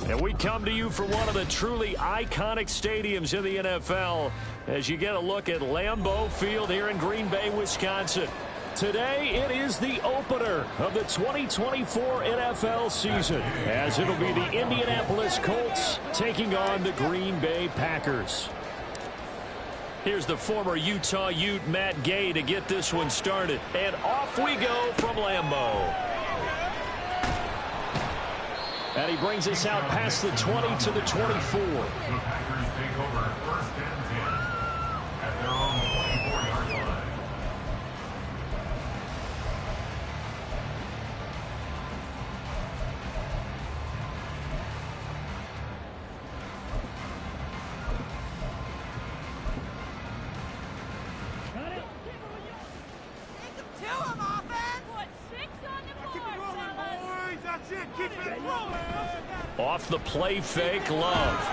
And we come to you from one of the truly iconic stadiums in the NFL as you get a look at Lambeau Field here in Green Bay, Wisconsin. Today, it is the opener of the 2024 NFL season, as it'll be the Indianapolis Colts taking on the Green Bay Packers. Here's the former Utah Ute, Matt Gay, to get this one started. And off we go from Lambeau. And he brings us out past the 20 to the 24. The Packers take over first and 10 at their own 24-yard line. Off the play fake, Love.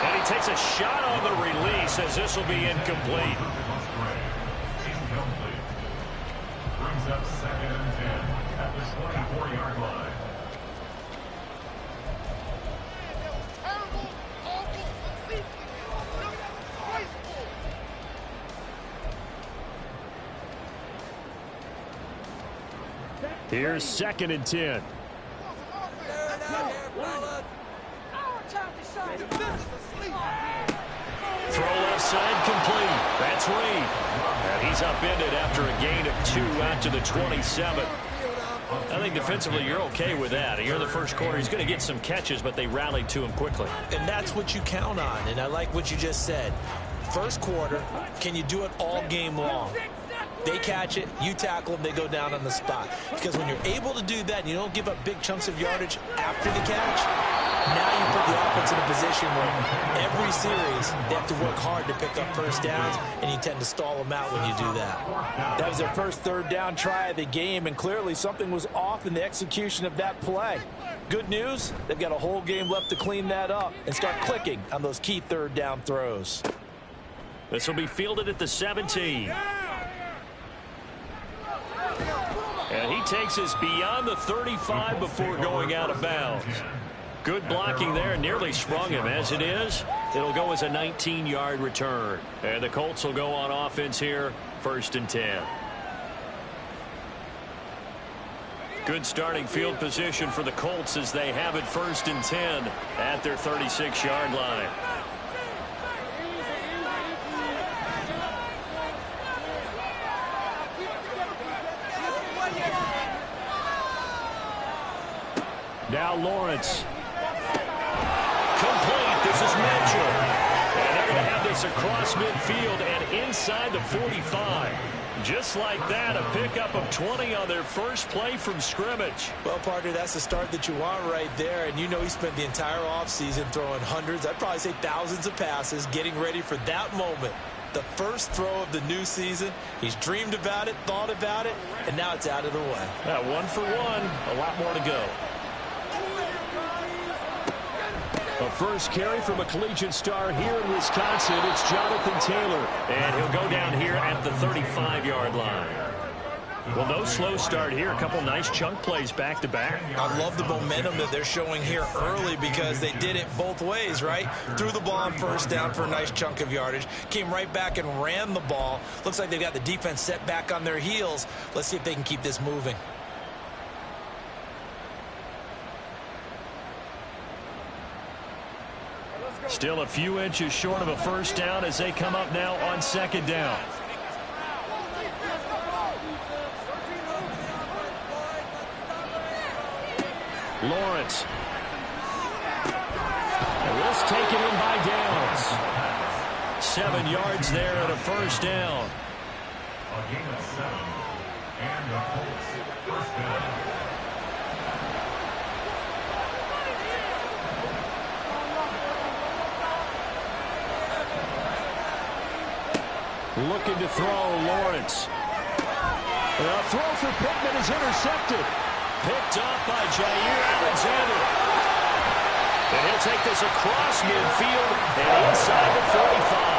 And he takes a shot on the release as this will be incomplete. Incomplete. Brings up second and 10 at the 24-yard line. Here's second and 10. Throw left side complete. That's Reed. And he's upended after a gain of 2 out to the 27. I think defensively you're okay with that. Here in the first quarter, he's going to get some catches, but they rallied to him quickly. And that's what you count on, and I like what you just said. First quarter, can you do it all game long? They catch it, you tackle them, they go down on the spot. Because when you're able to do that and you don't give up big chunks of yardage after the catch, now you put the offense in a position where every series they have to work hard to pick up first downs, and you tend to stall them out when you do that. That was their first third down try of the game, and clearly something was off in the execution of that play. Good news, they've got a whole game left to clean that up and start clicking on those key third down throws. This will be fielded at the 17. And he takes us beyond the 35 before going out of bounds. Good blocking there, nearly sprung him. As it is, it'll go as a 19-yard return. And the Colts will go on offense here, first and 10. Good starting field position for the Colts as they have it first and 10 at their 36-yard line. Now Lawrence. Complete. This is Mitchell. And they're going to have this across midfield and inside the 45. Just like that, a pickup of 20 on their first play from scrimmage. Well, partner, that's the start that you want right there. And you know he spent the entire offseason throwing hundreds, I'd probably say thousands of passes, getting ready for that moment. The first throw of the new season. He's dreamed about it, thought about it, and now it's out of the way. 1 for 1. A lot more to go. A first carry from a collegiate star here in Wisconsin. It's Jonathan Taylor. And he'll go down here at the 35-yard line. Well, no slow start here. A couple nice chunk plays back-to-back. I love the momentum that they're showing here early because they did it both ways, right? Threw the ball on first down for a nice chunk of yardage. Came right back and ran the ball. Looks like they've got the defense set back on their heels. Let's see if they can keep this moving. Still a few inches short of a first down as they come up now on second down. Lawrence. And this taken in by Downs. 7 yards there and a first down. A gain of 7 and the Colts first down. Looking to throw, Lawrence. A throw for Pittman is intercepted. Picked up by Jair Alexander. And he'll take this across midfield and inside the 45.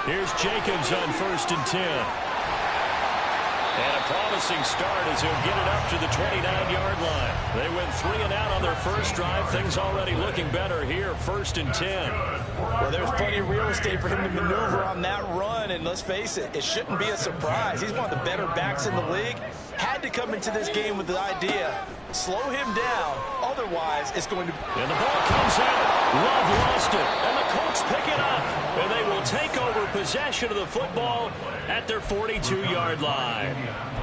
Here's Jacobs on 1st and 10. And a promising start as he'll get it up to the 29-yard line. They went 3 and out on their first drive. Things already looking better here, 1st and 10. Well, there's plenty of real estate for him to maneuver on that run, and let's face it, it shouldn't be a surprise. He's one of the better backs in the league. Had to come into this game with the idea, slow him down, otherwise it's going to... And the ball comes out. Love lost it, and the Colts pick it up. And they will take over possession of the football at their 42-yard line.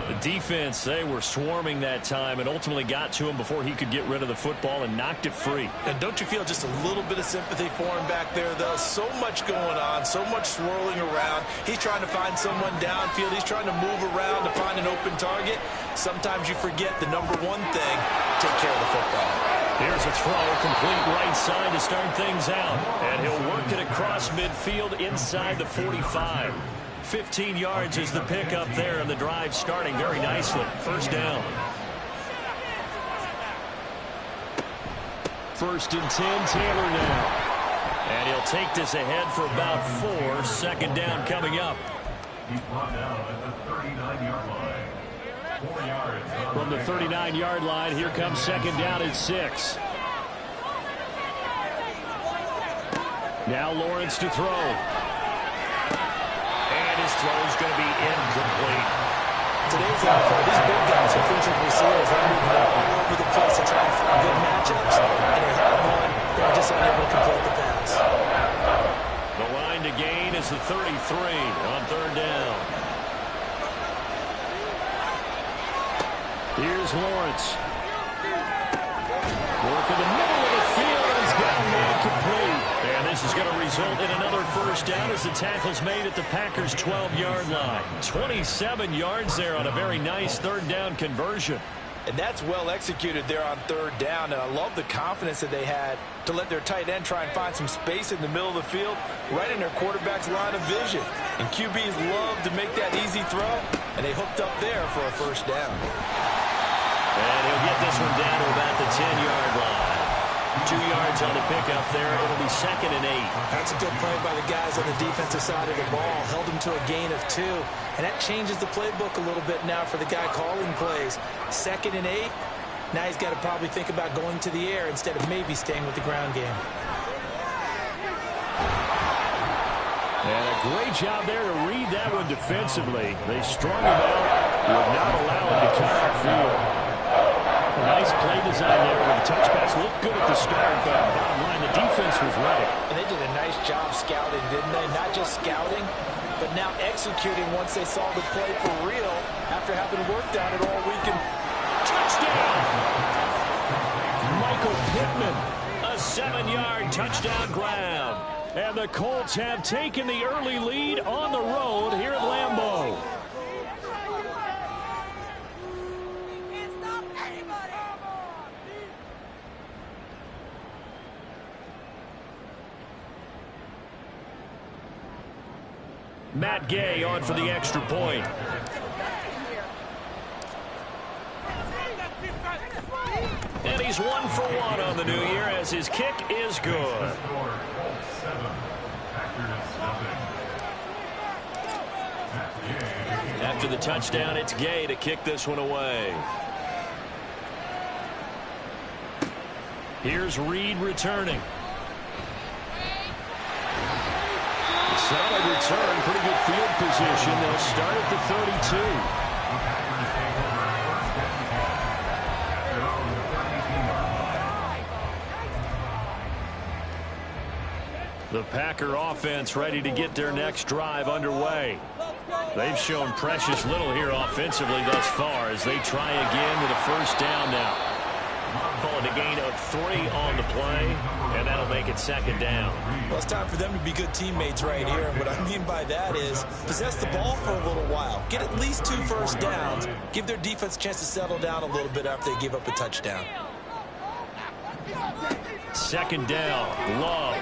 The defense, they were swarming that time and ultimately got to him before he could get rid of the football and knocked it free. And don't you feel just a little bit of sympathy for him back there, though? So much going on, so much swirling around. He's trying to find someone downfield. He's trying to move around to find an open target. Sometimes you forget the number one thing, take care of the football. Here's a throw, complete right side to start things out. And he'll work it across midfield inside the 45. 15 yards is the pickup there, and the drive starting very nicely. 1st down. 1st and 10, Taylor now. And he'll take this ahead for about 4. 2nd down coming up. He's brought down at the 39-yard line. 4 yards. From the 39-yard line, here comes 2nd down at 6. Now Lawrence to throw. And his throw is going to be incomplete. Today's NFL, these big guys are featured receivers. They're moving all over the place to try and find good matchups. And they have one. They're just unable to complete the pass. The line to gain is the 33 on 3rd down. Here's Lawrence. Work in the middle of the field. He's got one complete. And this is going to result in another 1st down as the tackle's made at the Packers' 12-yard line. 27 yards there on a very nice 3rd down conversion. And that's well executed there on 3rd down, and I love the confidence that they had to let their tight end try and find some space in the middle of the field, right in their quarterback's line of vision. And QBs love to make that easy throw, and they hooked up there for a 1st down. And he'll get this one down to about the 10-yard line. 2 yards on the pickup there. It'll be 2nd and 8. That's a good play by the guys on the defensive side of the ball. Held him to a gain of 2. And that changes the playbook a little bit now for the guy calling plays. 2nd and 8. Now he's got to probably think about going to the air instead of maybe staying with the ground game. And a great job there to read that one defensively. They strung him out, would not allow him to come upfield. Nice play design there with the touch pass. Looked good at the start, but bottom line, the defense was ready. And they did a nice job scouting, didn't they? Not just scouting, but now executing once they saw the play for real after having worked on it all weekend. Touchdown! Michael Pittman, a 7-yard touchdown grab. And the Colts have taken the early lead on the road here at Lambeau. Matt Gay on for the extra point. And he's 1 for 1 on the new year as his kick is good. After the touchdown, it's Gay to kick this one away. Here's Reed returning. Solid return, pretty good field position. They'll start at the 32. The Packer offense ready to get their next drive underway. They've shown precious little here offensively thus far as they try again with a 1st down now. Call it a gain of 3 on the play, and that'll make it 2nd down. Well, it's time for them to be good teammates right here. And what I mean by that is possess the ball for a little while. Get at least 2 1st downs. Give their defense a chance to settle down a little bit after they give up a touchdown. 2nd down, Love.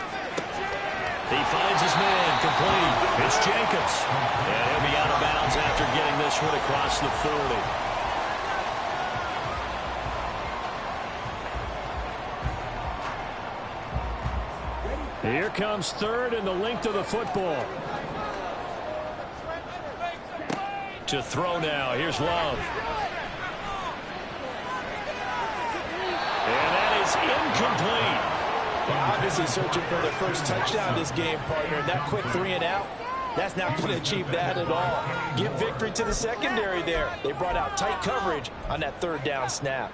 He finds his man, complete. It's Jacobs. And he'll be out of bounds after getting this one across the 40. Here comes 3rd and the length of the football. To throw now. Here's Love. And that is incomplete. Well, obviously searching for their first touchdown this game, partner. And that quick 3 and out, that's not going to achieve that at all. Give victory to the secondary there. They brought out tight coverage on that 3rd down snap.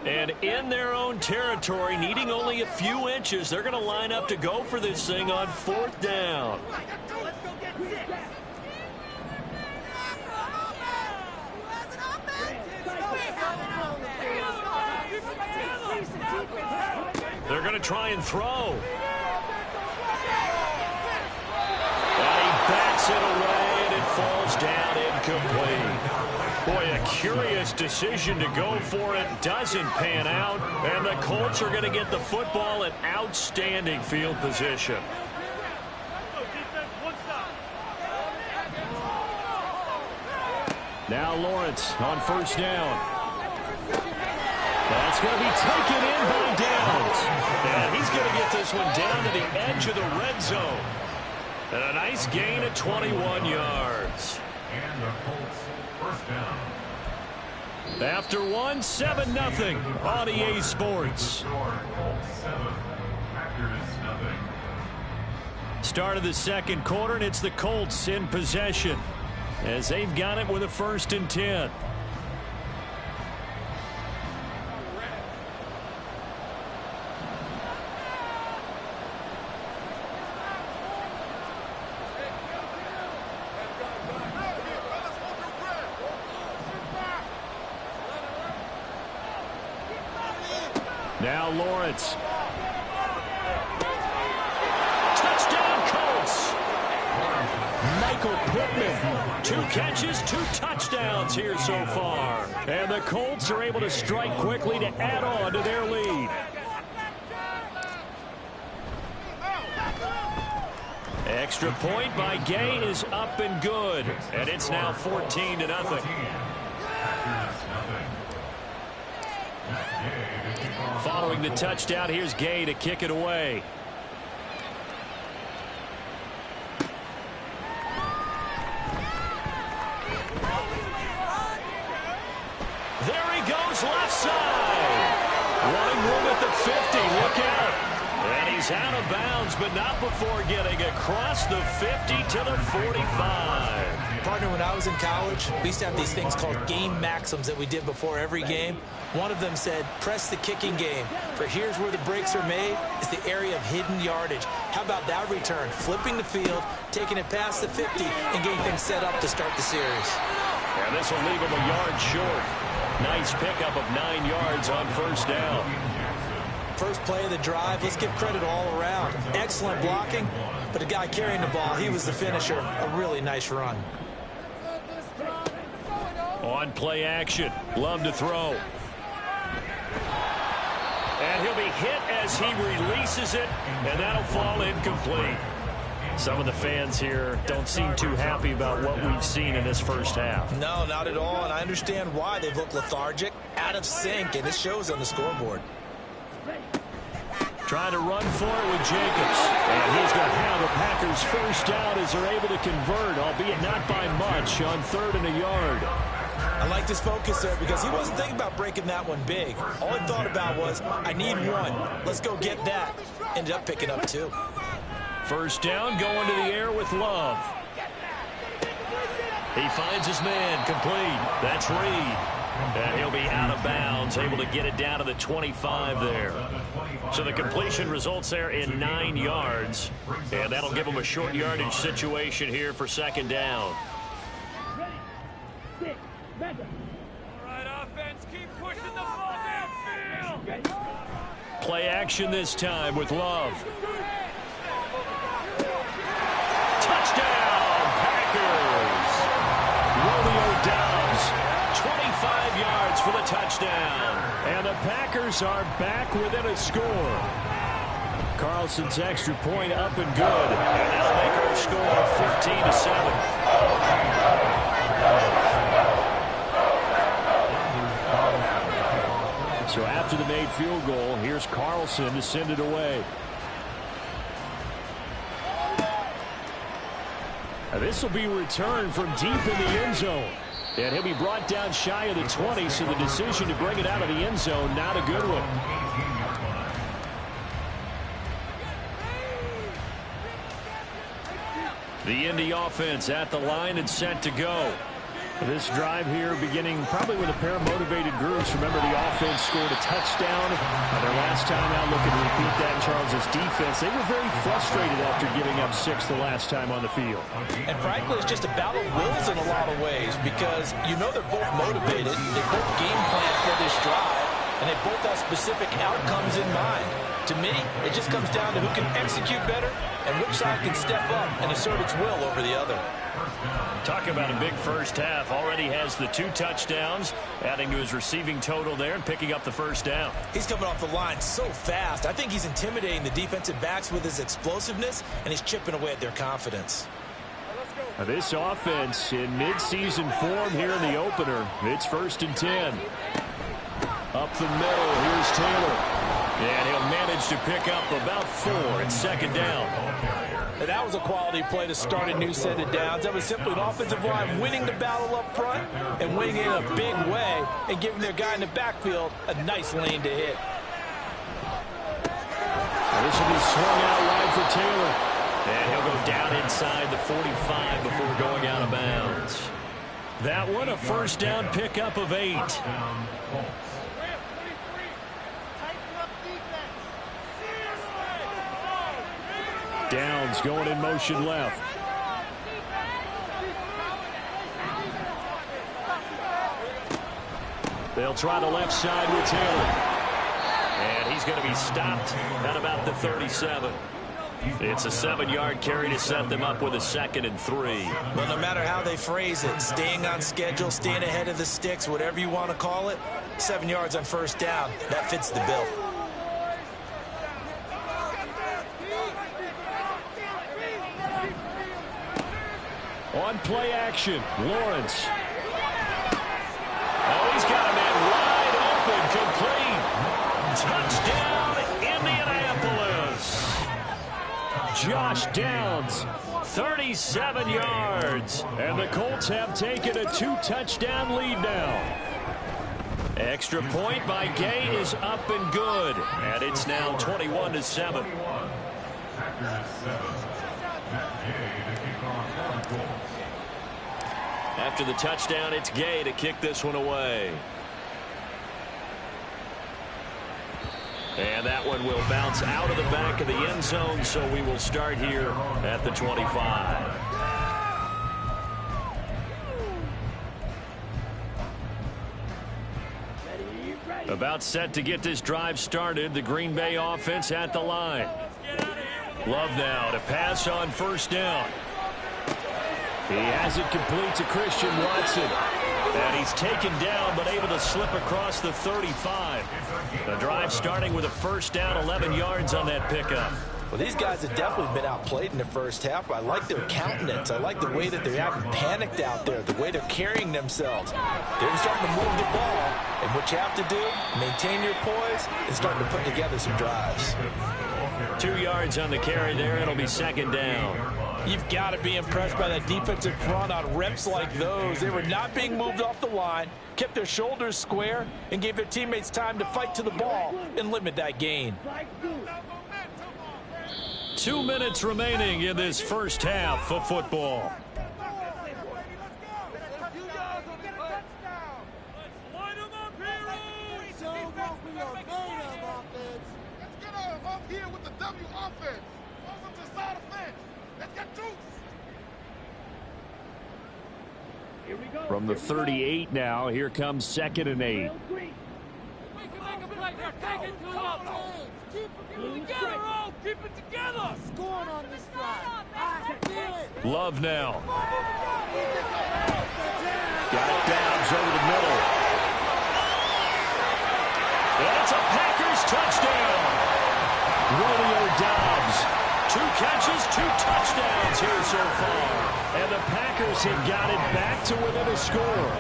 And in their own territory, needing only a few inches, they're going to line up to go for this thing on 4th down. They're going to try and throw. And he backs it away, and it falls down incomplete. Boy, a curious decision to go for it. Doesn't pan out. And the Colts are going to get the football in outstanding field position. Now Lawrence on 1st down. That's going to be taken in by Downs. And he's going to get this one down to the edge of the red zone. And a nice gain of 21 yards. And the Colts first down. After 7-0 on EA Sports. Colts 7, Packers 0. Start of the 2nd quarter, and it's the Colts in possession as they've got it with a 1st and 10. Now Lawrence. Touchdown Colts. Michael Pittman. 2 catches, 2 touchdowns here so far. And the Colts are able to strike quickly to add on to their lead. Extra point by Gay is up and good. And it's now 14-0. Following the touchdown, here's Gay to kick it away. There he goes, left side. Running room at the 50. Look out. And he's out of bounds, but not before getting across the 50 to the 45. Partner, when I was in college, we used to have these things called game maxims that we did before every game. One of them said, press the kicking game. For here's where the breaks are made, is the area of hidden yardage. How about that return? Flipping the field, taking it past the 50, and getting things set up to start the series. And this will leave him a yard short. Nice pickup of 9 yards on 1st down. First play of the drive, let's give credit all around. Excellent blocking, but the guy carrying the ball, he was the finisher. A really nice run. On play action, Love to throw. And he'll be hit as he releases it, and that'll fall incomplete. Some of the fans here don't seem too happy about what we've seen in this first half. No, not at all, and I understand why. They've looked lethargic, out of sync, and it shows on the scoreboard. Trying to run for it with Jacobs. And he's going to have the Packers first down as they're able to convert, albeit not by much, on 3rd and a yard. I like this focus there because he wasn't thinking about breaking that one big. All he thought about was, I need 1. Let's go get that. Ended up picking up 2. First down, going to the air with Love. He finds his man, complete. That's Reed. And he'll be out of bounds, able to get it down to the 25 there. So the completion results there in 9 yards. And that'll give him a short yardage situation here for 2nd down. All right, offense, keep pushing the ball downfield. Play action this time with Love. Touchdown, Packers. Romeo Doubs, 25 yards for the touchdown. And the Packers are back within a score. Carlson's extra point up and good. And that'll make our score 15-7. So after the made field goal, here's Carlson to send it away. This will be returned from deep in the end zone. And he'll be brought down shy of the 20, so the decision to bring it out of the end zone, not a good one. The Indy offense at the line and set to go. This drive here beginning probably with a pair of motivated groups. Remember, the offense scored a touchdown. Their last time out, looking to repeat that in Charles' defense. They were very frustrated after giving up 6 the last time on the field. And frankly, it's just a battle of wills in a lot of ways because you know they're both motivated. They both game plan for this drive, and they both have specific outcomes in mind. To me, it just comes down to who can execute better and which side can step up and assert its will over the other. Talk about a big first half. Already has the 2 touchdowns, adding to his receiving total there and picking up the first down. He's coming off the line so fast. I think he's intimidating the defensive backs with his explosiveness, and he's chipping away at their confidence. This offense in mid-season form here in the opener. It's 1st and 10. Up the middle, here's Taylor. And he'll manage to pick up about 4 at 2nd down. And that was a quality play to start a new set of downs. That was simply an offensive line winning the battle up front and winning it in a big way and giving their guy in the backfield a nice lane to hit. This will be swung out wide for Taylor. And he'll go down inside the 45 before going out of bounds. That one, a first down pickup of 8. Downs going in motion left. They'll try the left side with Taylor. And he's going to be stopped at about the 37. It's a 7-yard carry to set them up with a 2nd and 3. Well, no matter how they phrase it, staying on schedule, staying ahead of the sticks, whatever you want to call it, 7 yards on first down, that fits the bill. On play action, Lawrence. Oh, he's got a man wide open, complete. Touchdown, Indianapolis. Josh Downs, 37 yards. And the Colts have taken a 2-touchdown lead now. Extra point by Gay is up and good. And it's now 21-7. After the touchdown, it's Gay to kick this one away. And that one will bounce out of the back of the end zone, so we will start here at the 25. About set to get this drive started, the Green Bay offense at the line. Love now to pass on first down. He has it complete to Christian Watson. And he's taken down but able to slip across the 35. The drive starting with a first down, 11 yards on that pickup. Well, these guys have definitely been outplayed in the first half. I like their countenance. I like the way that they're acting panicked out there, the way they're carrying themselves. They're starting to move the ball. And what you have to do, maintain your poise and start to put together some drives. 2 yards on the carry there. It'll be 2nd down. You've got to be impressed by that defensive front on reps like those. They were not being moved off the line, kept their shoulders square, and gave their teammates time to fight to the ball and limit that gain. 2 minutes remaining in this first half of football. From the 38 now, here comes 2nd and 8. Keep it together. Scoring on this drive. I feel it. Love now. Got it Dobbs over the middle. And it's a Packers touchdown. Romeo Dobbs. 2 catches, 2 touchdowns here so far. And the Packers have got it back to within a score.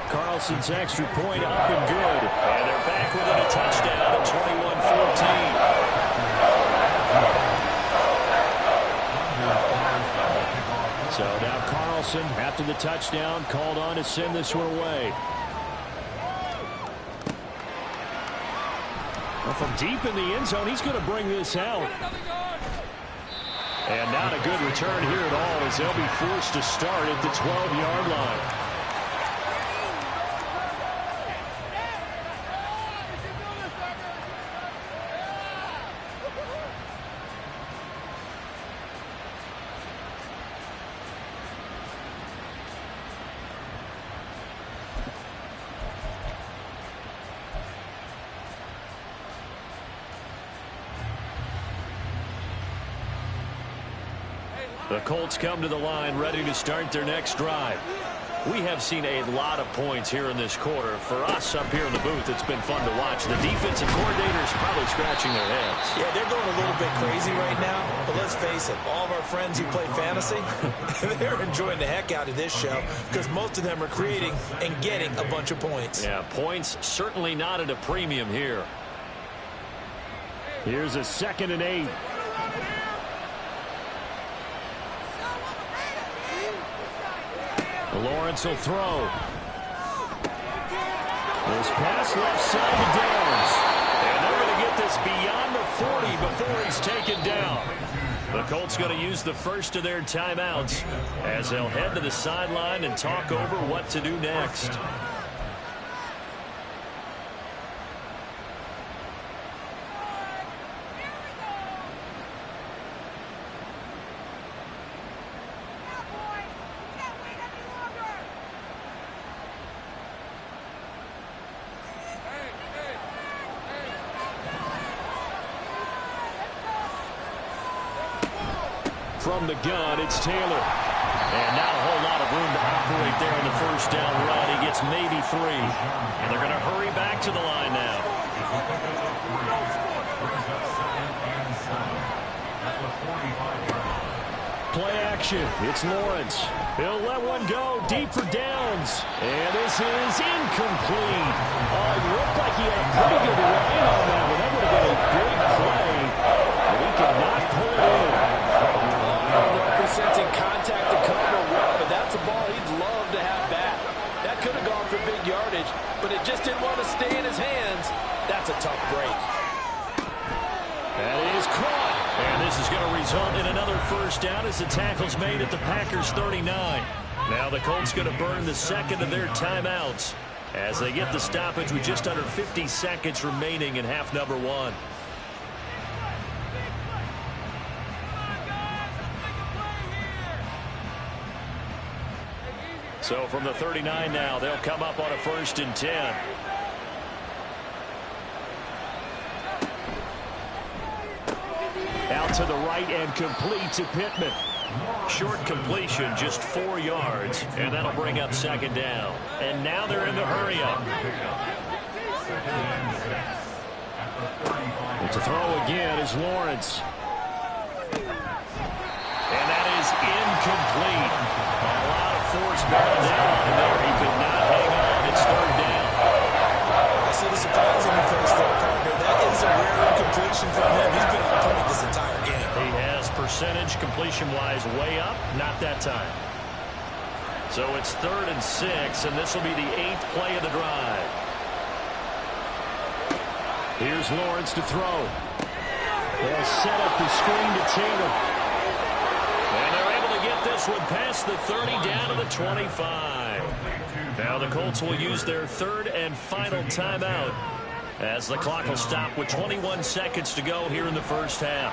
Carlson's extra point up and good. And they're back within a touchdown at 21-14. Carlson, after the touchdown, called on to send this one away. Well, from deep in the end zone, he's going to bring this out. And not a good return here at all, as they'll be forced to start at the 12-yard line. The Colts come to the line ready to start their next drive. We have seen a lot of points here in this quarter. For us up here in the booth, it's been fun to watch. The defensive coordinators probably scratching their heads. Yeah, they're going a little bit crazy right now. But let's face it, all of our friends who play fantasy, they're enjoying the heck out of this show because most of them are creating and getting a bunch of points. Yeah, points certainly not at a premium here. Here's a 2nd and 8. Lawrence will throw. This pass left side to Downs. And they're going to get this beyond the 40 before he's taken down. The Colts going to use the first of their timeouts as they'll head to the sideline and talk over what to do next. From the gun, it's Taylor. And not a whole lot of room to operate there on the first down run. He gets maybe 3. And they're going to hurry back to the line now. Play action. It's Lawrence. He'll let one go deep for Downs. And this is incomplete. It looked like he had a pretty good line on that one. That would have been a big play. But he could not pull it in. Sensing contact to cover well, but that's a ball he'd love to have back. That could have gone for big yardage, but it just didn't want to stay in his hands. That's a tough break. That is caught. And this is going to result in another first down as the tackle's made at the Packers 39. Now the Colts going to burn the second of their timeouts as they get the stoppage with just under 50 seconds remaining in half number 1. So from the 39 now, they'll come up on a 1st and 10. Out to the right and complete to Pittman. Short completion, just 4 yards, and that'll bring up 2nd down. And now they're in the hurry-up. To throw again is Lawrence. And that is incomplete. A lot of force bearing down on him there. He could not hang on. It's 3rd down. I see the surprise on your face there, partner. That is a rare incompletion from him. He's been on point this entire game. He has percentage completion-wise way up. Not that time. So it's 3rd and 6, and this will be the 8th play of the drive. Here's Lawrence to throw. They'll set up the screen to Taylor. And they're able to get this one past the 30 down to the 25. Now the Colts will use their 3rd and final timeout as the clock will stop with 21 seconds to go here in the first half.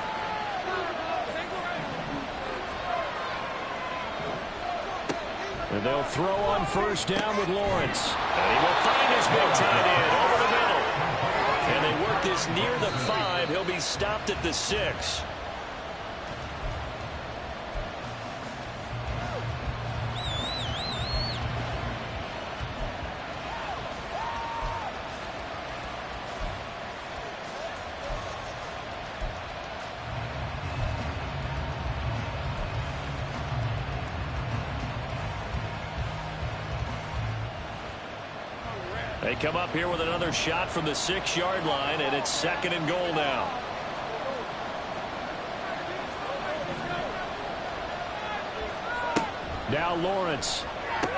And they'll throw on 1st down with Lawrence. And he will find his big tight end over the middle. And they work this near the 5. He'll be stopped at the 6. They come up here with another shot from the 6-yard line, and it's 2nd and goal now. Now Lawrence. And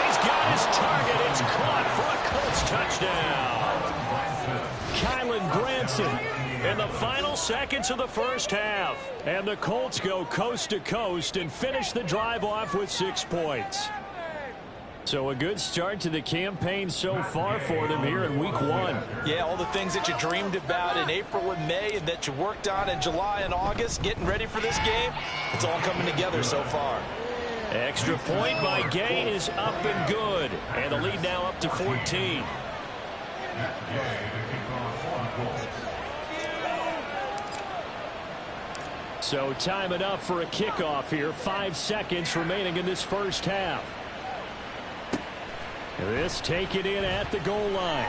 he's got his target. It's caught for a Colts touchdown. Kylan Granson in the final seconds of the first half. And the Colts go coast to coast and finish the drive off with 6 points. So a good start to the campaign so far for them here in week 1. Yeah, all the things that you dreamed about in April and May and that you worked on in July and August, getting ready for this game, it's all coming together so far. Extra point by Gay is up and good. And the lead now up to 14. So time enough for a kickoff here. 5 seconds remaining in this first half. This taken in at the goal line.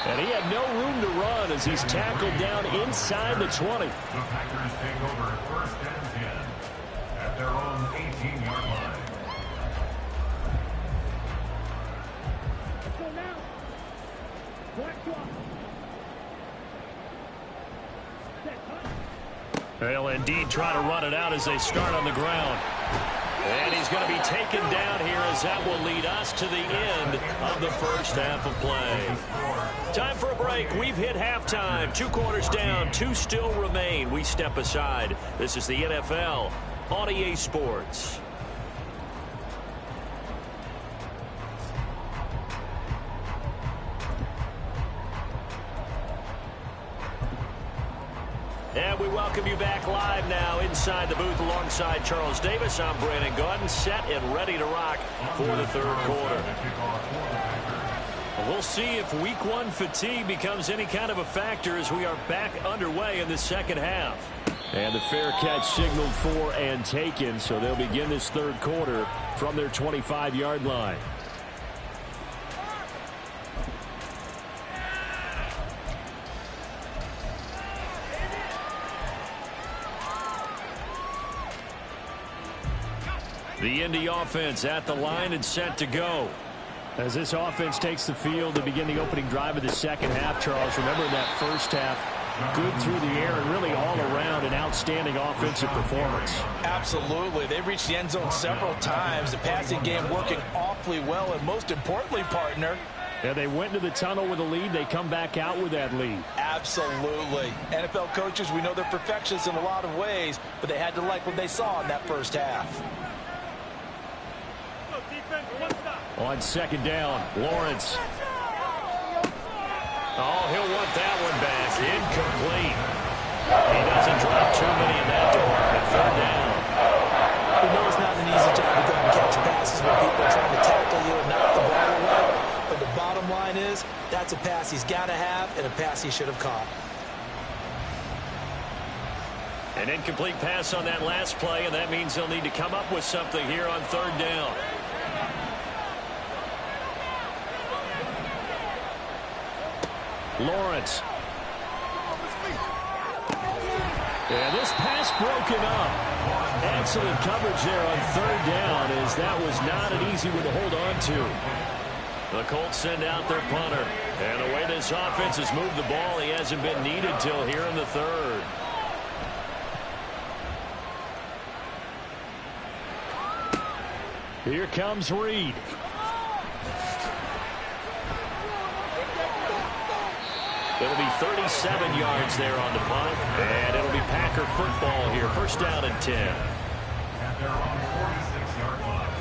And he had no room to run as he's tackled down inside the 20. The Packers take over 1st and 10 at their own 18-yard line. They'll indeed try to run it out as they start on the ground. And he's going to be taken down here as that will lead us to the end of the first half of play. Time for a break. We've hit halftime. 2 quarters down, 2 still remain. We step aside. This is the NFL on EA Sports. And we welcome you back live now inside the booth alongside Charles Davis. I'm Brandon Gaudin, set and ready to rock for the 3rd quarter. We'll see if week 1 fatigue becomes any kind of a factor as we are back underway in the second half. And the fair catch signaled for and taken, so they'll begin this 3rd quarter from their 25-yard line. The Indy offense at the line and set to go. As this offense takes the field to begin the opening drive of the second half, Charles, remember in that first half, good through the air and really all around an outstanding offensive performance. Absolutely. They reached the end zone several times. The passing game working awfully well, and most importantly, partner, yeah, they went to the tunnel with a lead. They come back out with that lead. Absolutely. NFL coaches, we know they're perfectionists in a lot of ways, but they had to like what they saw in that first half. On second down, Lawrence. Oh, he'll want that one back. Incomplete. He doesn't drop too many in that department. 3rd down. You know it's not an easy job to go and catch passes when people are trying to tackle you and knock the ball away. But the bottom line is, that's a pass he's got to have and a pass he should have caught. An incomplete pass on that last play, and that means they'll need to come up with something here on 3rd down. Lawrence. And this pass broken up. Excellent coverage there on 3rd down, as that was not an easy one to hold on to. The Colts send out their punter. And the way this offense has moved the ball, he hasn't been needed till here in the 3rd. Here comes Reed. It'll be 37 yards there on the punt, and it'll be Packer football here. 1st down and 10. At their own 46-yard line.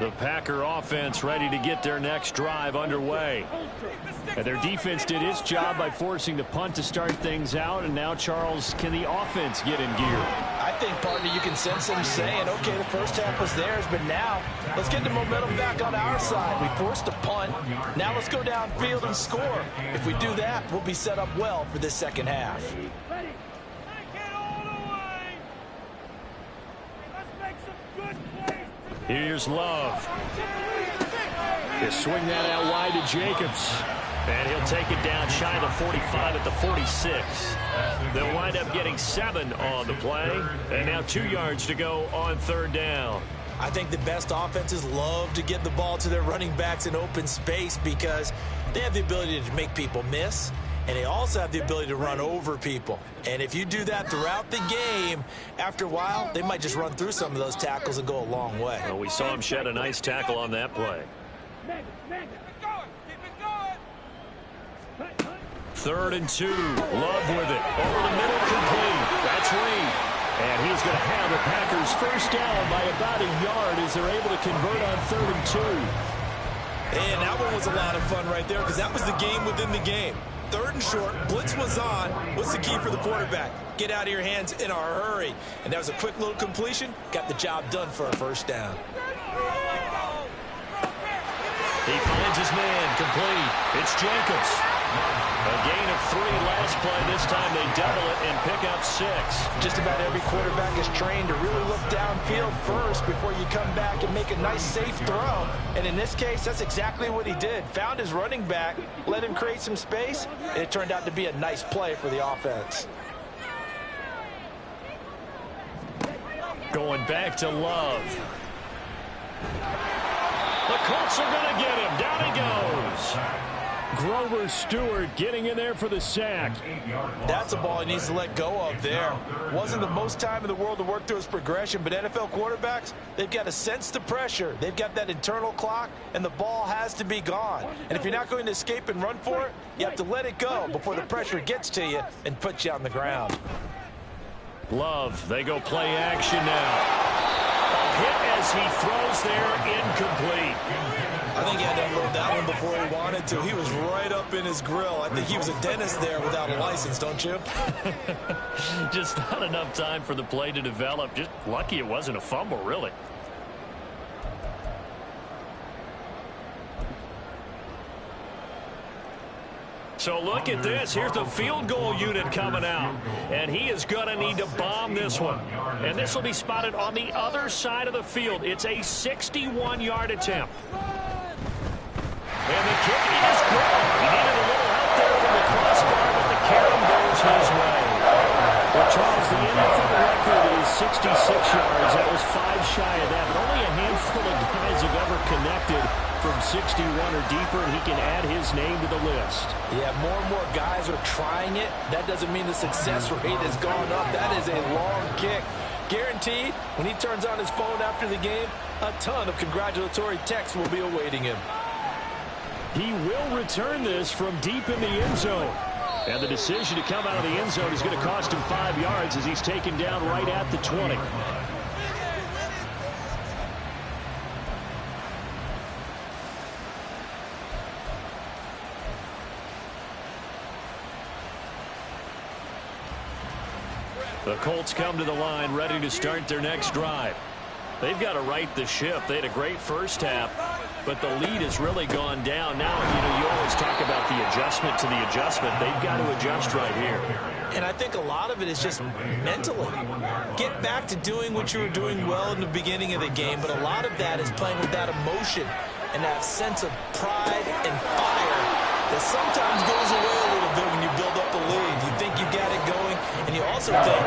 The Packer offense ready to get their next drive underway. And their defense did its job by forcing the punt to start things out. And now, Charles, can the offense get in gear? I think, partner, you can sense them saying, okay, the first half was theirs, but now let's get the momentum back on our side. We forced a punt. Now let's go downfield and score. If we do that, we'll be set up well for this second half. Here's Love. He'll swing that out wide to Jacobs. And he'll take it down shy of the 45 at the 46. They'll wind up getting 7 on the play. And now 2 yards to go on 3rd down. I think the best offenses love to get the ball to their running backs in open space because they have the ability to make people miss, and they also have the ability to run over people. And if you do that throughout the game, after a while, they might just run through some of those tackles and go a long way. Well, we saw him shed a nice tackle on that play. Third and 2. Love with it. Over the middle, complete. That's Reed. And he's going to have the Packers first down by about a yard as they're able to convert on 3rd and 2. And that one was a lot of fun right there because that was the game within the game. 3rd and short, blitz was on. What's the key for the quarterback? Get out of your hands in a hurry. And that was a quick little completion. Got the job done for a first down. He finds his man, complete. It's Jacobs. A gain of 3 last play. This time they double it and pick up 6. Just about every quarterback is trained to really look downfield first before you come back and make a nice, safe throw. And in this case, that's exactly what he did. Found his running back, let him create some space, and it turned out to be a nice play for the offense. Going back to Love. The Colts are going to get him. Down he goes. Grover Stewart getting in there for the sack. That's a ball he needs to let go of there. Wasn't the most time in the world to work through his progression, but NFL quarterbacks, they've got to sense the pressure. They've got that internal clock, and the ball has to be gone. And if you're not going to escape and run for it, you have to let it go before the pressure gets to you and puts you on the ground. Love, they go play action now. A hit as he throws there, incomplete. I think he had to unload that one before he wanted to. He was right up in his grill. I think he was a dentist there without a license, don't you? Just not enough time for the play to develop. Just lucky it wasn't a fumble, really. So look at this. Here's the field goal unit coming out. And he is going to need to bomb this one. And this will be spotted on the other side of the field. It's a 61-yard attempt. And the kick is good. He needed a little help there from the crossbar, but the carry goes his way. Well, Charles, the NFL record is 66 yards. That was 5 shy of that. But only a handful of guys have ever connected from 61 or deeper, and he can add his name to the list. Yeah, more and more guys are trying it. That doesn't mean the success rate has gone up. That is a long kick. Guaranteed, when he turns on his phone after the game, a ton of congratulatory texts will be awaiting him. He will return this from deep in the end zone. And the decision to come out of the end zone is going to cost him 5 yards as he's taken down right at the 20. The Colts come to the line ready to start their next drive. They've got to right the ship. They had a great first half, but the lead has really gone down. Now, you always talk about the adjustment to the adjustment. They've got to adjust right here. And I think a lot of it is just mentally. Get back to doing what you were doing well in the beginning of the game, but a lot of that is playing with that emotion and that sense of pride and fire that sometimes goes away a little bit when you build up a lead. You think you got it going, and you also think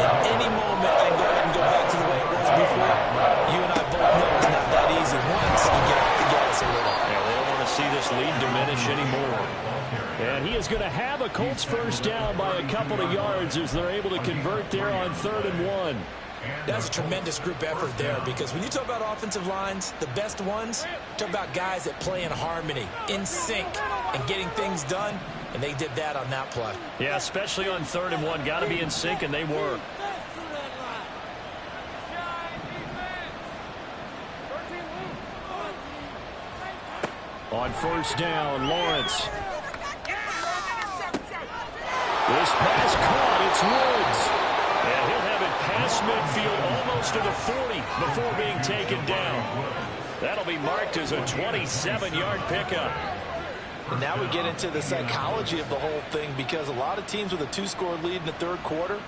at any moment I can go ahead and go back to the way it was before. You and I both know it's not that easy once you get off the gas a little. Yeah, they don't want to see this lead diminish anymore. And he is going to have a Colts first down by a couple of yards as they're able to convert there on 3rd and 1. That's a tremendous group effort there because when you talk about offensive lines, the best ones, talk about guys that play in harmony, in sync, and getting things done, and they did that on that play. Yeah, especially on 3rd and 1. Got to be in sync, and they were. On first down, Lawrence. This pass caught. It's Woods. And he'll have it past midfield almost to the 40 before being taken down. That'll be marked as a 27-yard pickup. And now we get into the psychology of the whole thing because a lot of teams with a 2-score lead in the 3rd quarter,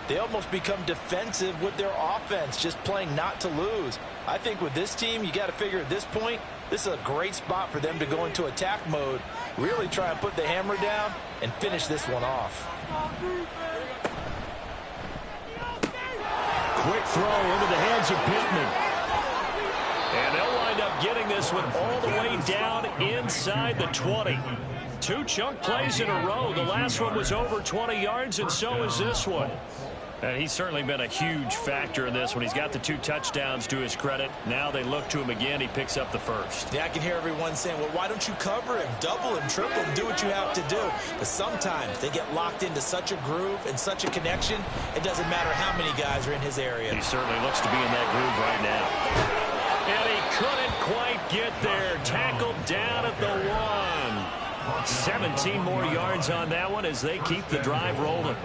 they almost become defensive with their offense, just playing not to lose. I think with this team, you got to figure at this point, this is a great spot for them to go into attack mode, really try and put the hammer down and finish this one off. Quick throw into the hands of Pittman. And they'll wind up getting this one all the way down inside the 20. 2 chunk plays in a row. The last one was over 20 yards, and so is this one. And he's certainly been a huge factor in this one. He's got the 2 touchdowns to his credit. Now they look to him again. He picks up the first. Yeah, I can hear everyone saying, well, why don't you cover him, double him, triple him, do what you have to do. But sometimes they get locked into such a groove and such a connection, it doesn't matter how many guys are in his area. He certainly looks to be in that groove right now. And he couldn't quite get there. Tackled down at the 1. 17 more yards on that one as they keep the drive rolling.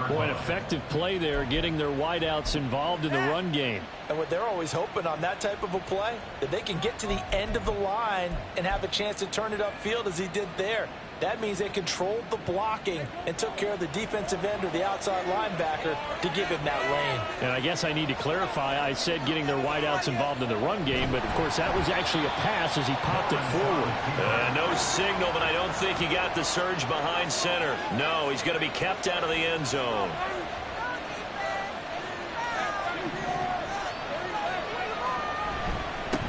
Boy, an effective play there, getting their wideouts involved in the run game. And what they're always hoping on that type of a play, that they can get to the end of the line and have a chance to turn it upfield as he did there. That means they controlled the blocking and took care of the defensive end or the outside linebacker to give him that lane. And I guess I need to clarify, I said getting their wideouts involved in the run game, but of course that was actually a pass as he popped it forward. No signal, but I don't think he got the surge behind center. No, he's going to be kept out of the end zone.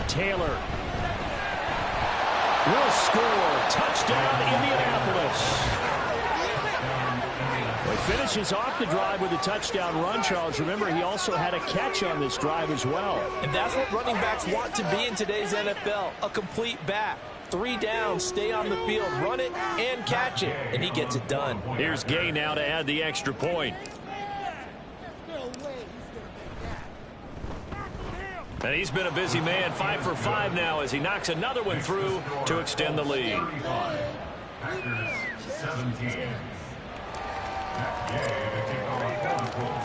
Taylor will score. Touchdown, Indianapolis. Well, he finishes off the drive with a touchdown run, Charles. Remember, he also had a catch on this drive as well. And that's what running backs want to be in today's NFL, a complete back. 3 downs, stay on the field, run it, and catch it. And he gets it done. Here's Gay now to add the extra point. And he's been a busy man, 5 for 5 now as he knocks another one through to extend the lead.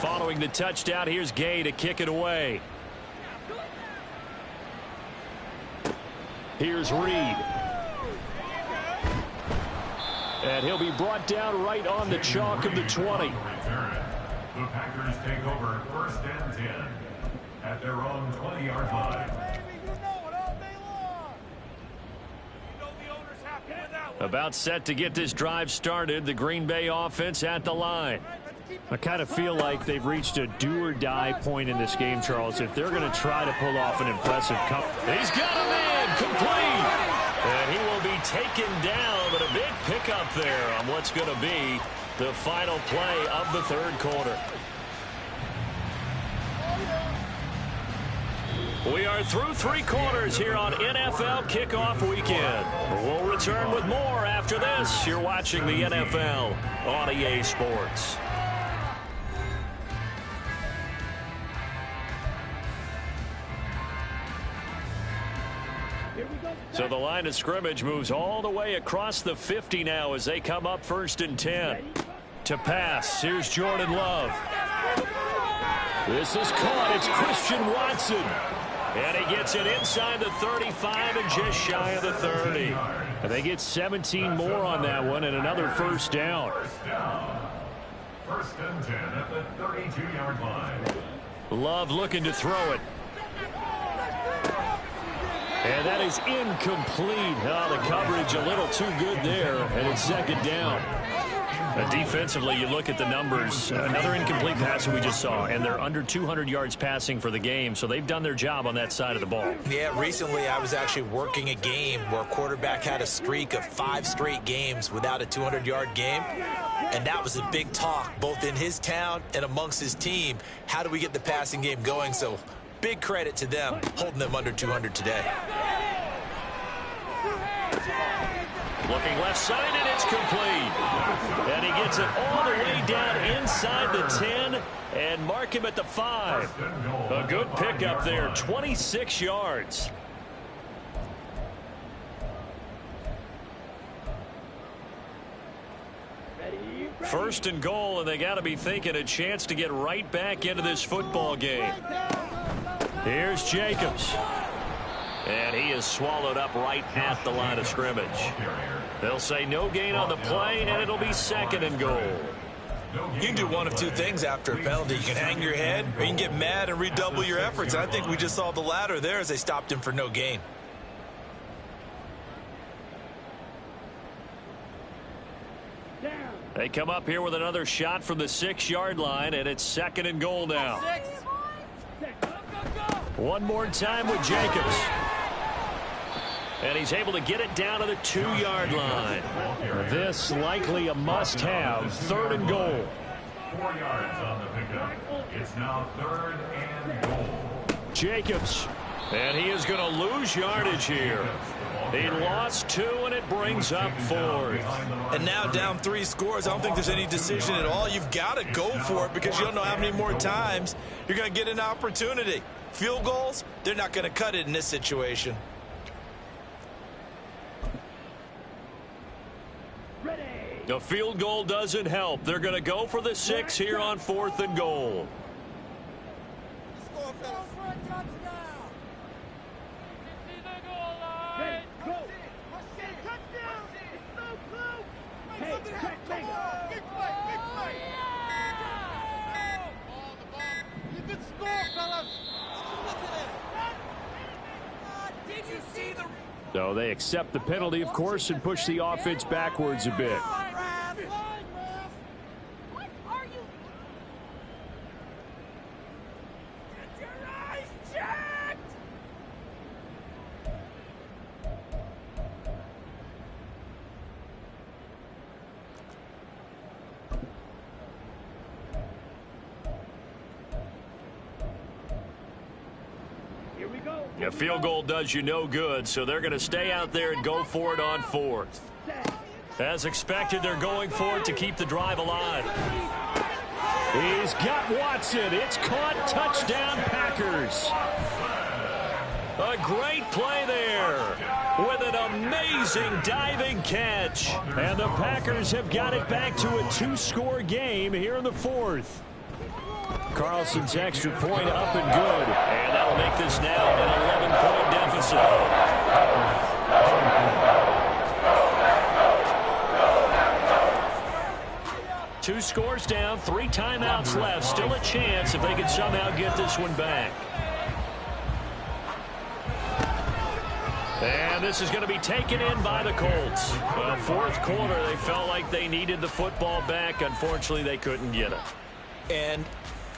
Following the touchdown, here's Gay to kick it away. Here's Reed. And he'll be brought down right on the chalk of the 20. The Packers take over 1st and 10 at their own 20-yard line. About set to get this drive started. The Green Bay offense at the line. I kind of feel like they've reached a do-or-die point in this game, Charles. If they're going to try to pull off an impressive he's got a man complete. And he will be taken down, but a big pickup there on what's going to be the final play of the 3rd quarter. We are through 3 quarters here on NFL Kickoff Weekend. We'll return with more after this. You're watching the NFL on EA Sports. So the line of scrimmage moves all the way across the 50 now as they come up 1st and 10. To pass, here's Jordan Love. This is caught. It's Christian Watson. And he gets it inside the 35 and just shy of the 30. And they get 17 more on that one and another 1st down. 1st and 10 at the 32-yard line. Love looking to throw it. And that is incomplete. Oh, the coverage a little too good there, and it's 2nd down. Defensively, you look at the numbers. Another incomplete pass that we just saw, and they're under 200 yards passing for the game, so they've done their job on that side of the ball. Yeah, recently I was actually working a game where a quarterback had a streak of 5 straight games without a 200-yard game, and that was a big talk, both in his town and amongst his team. How do we get the passing game going? So big credit to them, holding them under 200 today. Looking left side, and it's complete. And he gets it all the way down inside the 10 and mark him at the 5. A good pickup there, 26 yards. First and goal, and they got to be thinking a chance to get right back into this football game. Here's Jacobs. And he is swallowed up right at the line of scrimmage. They'll say no gain on the play, and it'll be 2nd and goal. You can do one of 2 things after a penalty. You can hang your head, or you can get mad and redouble your efforts. I think we just saw the latter there as they stopped him for no gain. They come up here with another shot from the 6-yard line, and it's 2nd and goal now. Go, go, go! One more time with Jacobs. And he's able to get it down to the 2-yard line. This likely a must-have. 3rd and goal. 4 yards on the pickup. It's now 3rd and goal. Jacobs. And he is going to lose yardage here. He lost 2, and it brings up 4th. And now down 3 scores. I don't think there's any decision at all. You've got to go for it because you don't know how many more times you're going to get an opportunity. Field goals, they're not going to cut it in this situation. The field goal doesn't help. They're going to go for the 6 here on 4th and goal. So they accept the penalty, of course, and push the offense backwards a bit. A field goal does you no good, so they're going to stay out there and go for it on 4th. As expected, they're going for it to keep the drive alive. He's got Watson. It's caught. Touchdown, Packers. A great play there with an amazing diving catch. And the Packers have got it back to a 2-score game here in the 4th. Carlson's extra point up and good. And that'll make this now an 11-point deficit. 2 scores down, 3 timeouts left. Still a chance if they can somehow get this one back. And this is going to be taken in by the Colts. Well, 4th quarter, they felt like they needed the football back. Unfortunately, they couldn't get it. And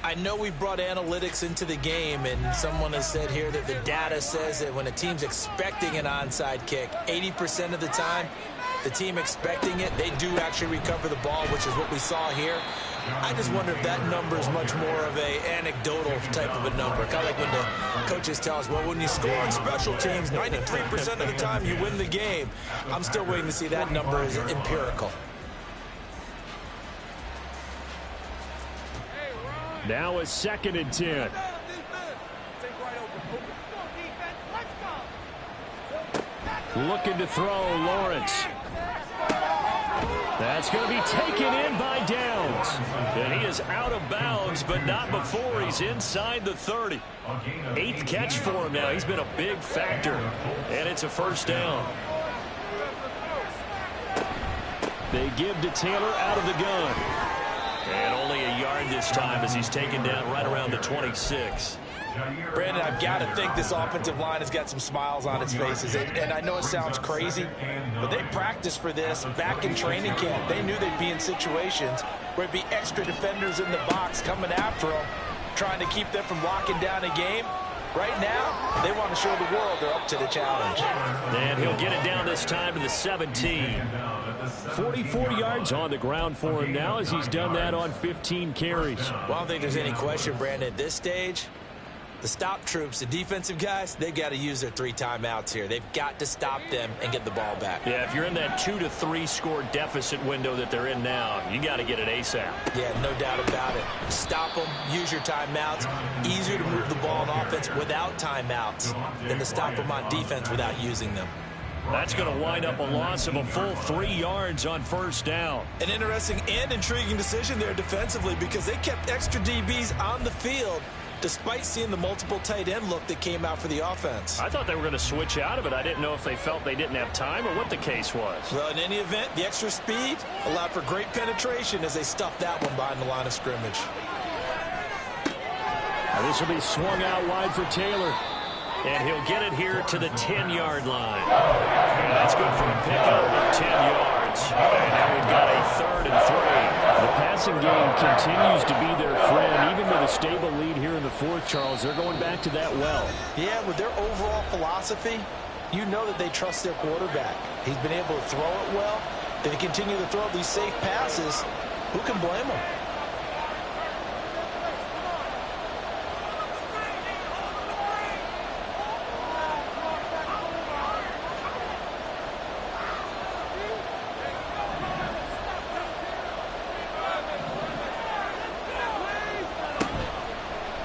I know we brought analytics into the game, and someone has said here that the data says that when a team's expecting an onside kick, 80% of the time, the team expecting it, they do actually recover the ball, which is what we saw here. I just wonder if that number is much more of a anecdotal type of a number. Kind of like when the coaches tell us, well, when you score on special teams, 93% of the time you win the game. I'm still waiting to see that number as empirical. Now a 2nd and 10. Looking to throw, Lawrence. That's going to be taken in by Downs. And he is out of bounds, but not before he's inside the 30. 8th catch for him now. He's been a big factor. And it's a 1st down. They give to Taylor out of the gun. And only a yard this time as he's taken down right around the 26. Brandon, I've got to think this offensive line has got some smiles on its faces. And I know it sounds crazy, but they practiced for this back in training camp. They knew they'd be in situations where it'd be extra defenders in the box coming after them, trying to keep them from locking down a game. Right now, they want to show the world they're up to the challenge. And he'll get it down this time to the 17. 44 yards on the ground for him now as he's done that on 15 carries. Well, I don't think there's any question, Brandon, at this stage. The stop troops, the defensive guys, they've got to use their 3 timeouts here. They've got to stop them and get the ball back. Yeah, if you're in that 2 to 3 score deficit window that they're in now, you got to get it ASAP. Yeah, no doubt about it. Stop them, use your timeouts. Easier to move the ball on offense without timeouts than to stop them on defense without using them. That's going to wind up a loss of a full 3 yards on 1st down. An interesting and intriguing decision there defensively because they kept extra DBs on the field despite seeing the multiple tight end look that came out for the offense. I thought they were going to switch out of it. I didn't know if they felt they didn't have time or what the case was. Well, in any event, the extra speed allowed for great penetration as they stuffed that one behind the line of scrimmage. Now this will be swung out wide for Taylor. And he'll get it here to the 10-yard line. And that's good for a pickup of 10 yards. And now we've got a 3rd and 3. The pass passing game continues to be their friend. Even with a stable lead here in the fourth, Charles, they're going back to that well. Yeah, with their overall philosophy, you know that they trust their quarterback. He's been able to throw it well. They continue to throw these safe passes. Who can blame them?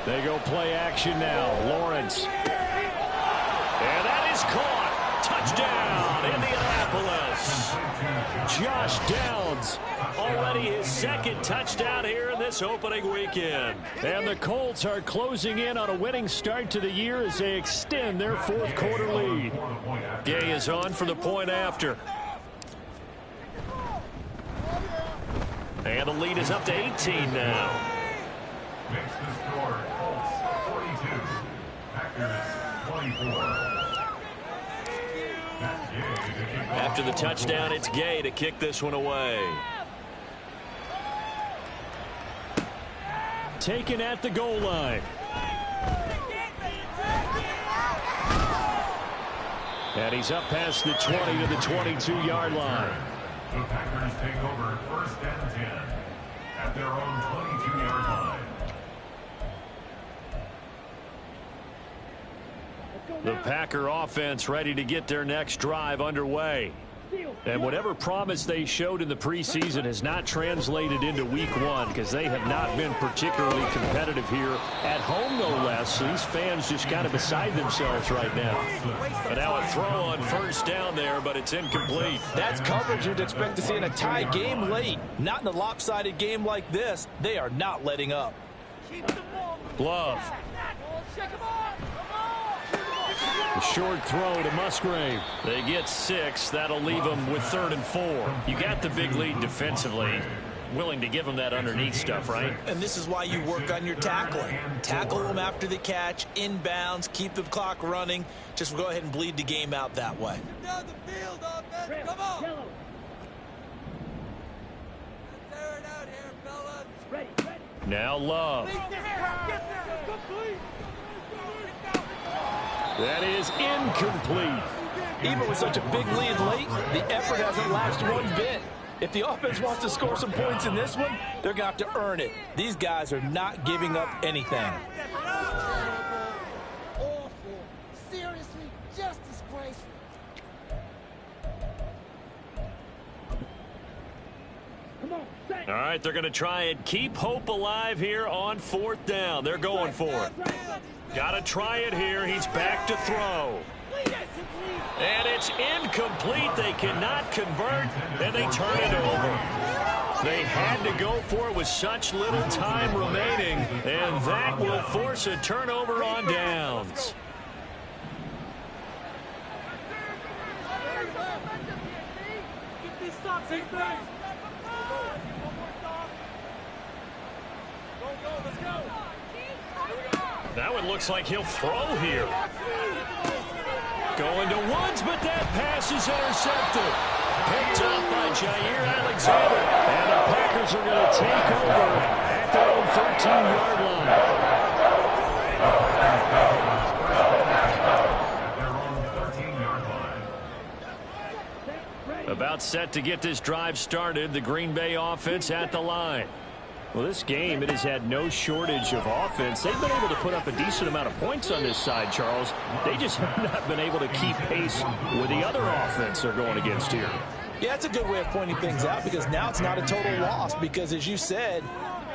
They go play action now. Lawrence. And that is caught. Touchdown, Indianapolis. Josh Downs, already his second touchdown here in this opening weekend. And the Colts are closing in on a winning start to the year as they extend their fourth quarter lead. Gay is on for the point after. And the lead is up to 18 now. Makes the score Colts 42, Packers 24. After the touchdown, it's Gay to kick this one away. Taken at the goal line. And he's up past the 20 to the 22-yard line. The Packers take over first and 10 at their own 22-yard line. The Packer offense ready to get their next drive underway. And whatever promise they showed in the preseason has not translated into week one because they have not been particularly competitive here at home, no less. So these fans just kind of beside themselves right now. But now a throw on first down there, but it's incomplete. That's coverage you'd expect to see in a tie game late. Not in a lopsided game like this. They are not letting up. Glove. The short throw to Musgrave. They get 6. That'll leave them with 3rd and 4. You got the big lead defensively. Willing to give them that underneath stuff, right? And this is why you work on your tackling. Tackle them after the catch, inbounds, keep the clock running. Just go ahead and bleed the game out that way. Down the field, offense. Come on. Let's air it out here, fellas. Ready. Now Love. That is incomplete. Even with such a big lead late, the effort hasn't lasted one bit. If the offense wants to score some points in this one, they're going to have to earn it. These guys are not giving up anything. Awful. Seriously, just disgraceful. All right, they're going to try and keep hope alive here on 4th down. They're going for it. Got to try it here. He's back to throw. And it's incomplete. They cannot convert, and they turn it over. They had to go for it with such little time remaining, and that will force a turnover on downs. Now it looks like he'll throw here. Going to Woods, but that pass is intercepted. Picked up by Jair Alexander. And the Packers are going to take over at their own 13-yard line. About set to get this drive started. The Green Bay offense at the line. Well, this game, it has had no shortage of offense. They've been able to put up a decent amount of points on this side, Charles. They just have not been able to keep pace with the other offense they're going against here. Yeah, it's a good way of pointing things out because now it's not a total loss because, as you said,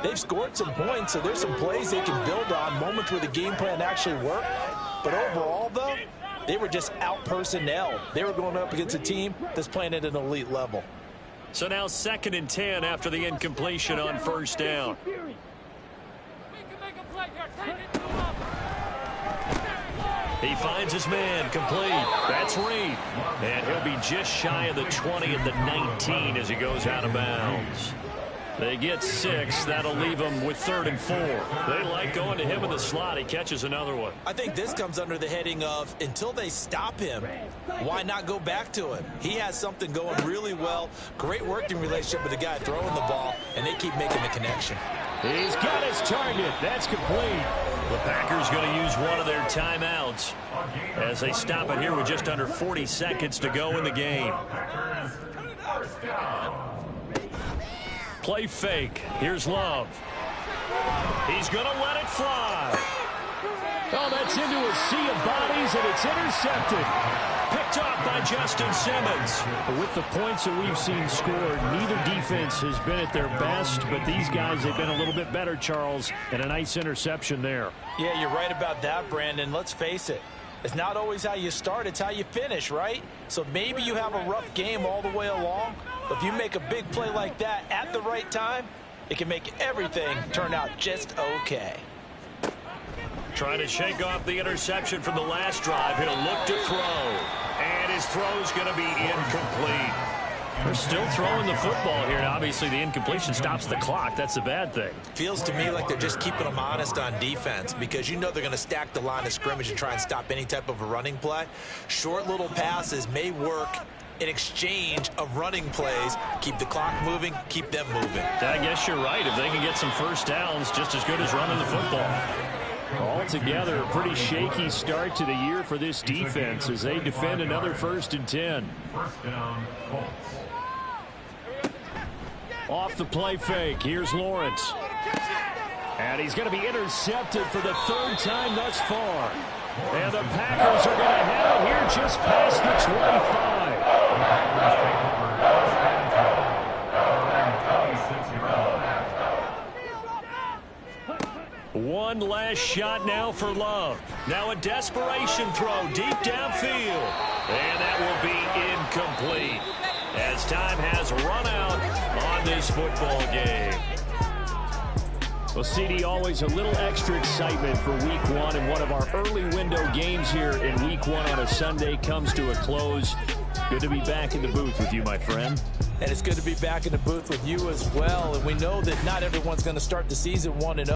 they've scored some points, so there's some plays they can build on, moments where the game plan actually worked. But overall, though, they were just out-personnelled. They were going up against a team that's playing at an elite level. So now 2nd and 10 after the incompletion on first down. He finds his man complete. That's Reed. And he'll be just shy of the 20 at the 19 as he goes out of bounds. They get 6. That'll leave them with 3rd and 4. They like going to him in the slot. He catches another one. I think this comes under the heading of until they stop him, why not go back to him? He has something going really well. Great working relationship with the guy throwing the ball, and they keep making the connection. He's got his target. That's complete. The Packers going to use one of their timeouts as they stop it here with just under 40 seconds to go in the game. Play fake. Here's Love. He's going to let it fly. Oh, that's into a sea of bodies, and it's intercepted. Picked off by Justin Simmons. With the points that we've seen scored, neither defense has been at their best, but these guys have been a little bit better, Charles, and a nice interception there. Yeah, you're right about that, Brandon. Let's face it. It's not always how you start, it's how you finish, right? So maybe you have a rough game all the way along, but if you make a big play like that at the right time, it can make everything turn out just okay. Trying to shake off the interception from the last drive. He'll look to throw. And his throw's going to be incomplete. They're still throwing the football here. And obviously, the incompletion stops the clock. That's a bad thing. Feels to me like they're just keeping them honest on defense because you know they're going to stack the line of scrimmage and try and stop any type of a running play. Short little passes may work in exchange of running plays. Keep the clock moving, keep them moving. I guess you're right. If they can get some first downs, just as good as running the football. Altogether, a pretty shaky start to the year for this defense as they defend another 1st and 10. First down, Colts. Off the play fake, here's Lawrence. And he's going to be intercepted for the 3rd time thus far. And the Packers are going to have it here just past the 25. One last shot now for Love. Now a desperation throw deep downfield. And that will be incomplete as time has run out on this football game. Well, CD, always a little extra excitement for Week 1, and one of our early window games here in Week 1 on a Sunday comes to a close. Good to be back in the booth with you, my friend. And it's good to be back in the booth with you as well. And we know that not everyone's going to start the season 1-0.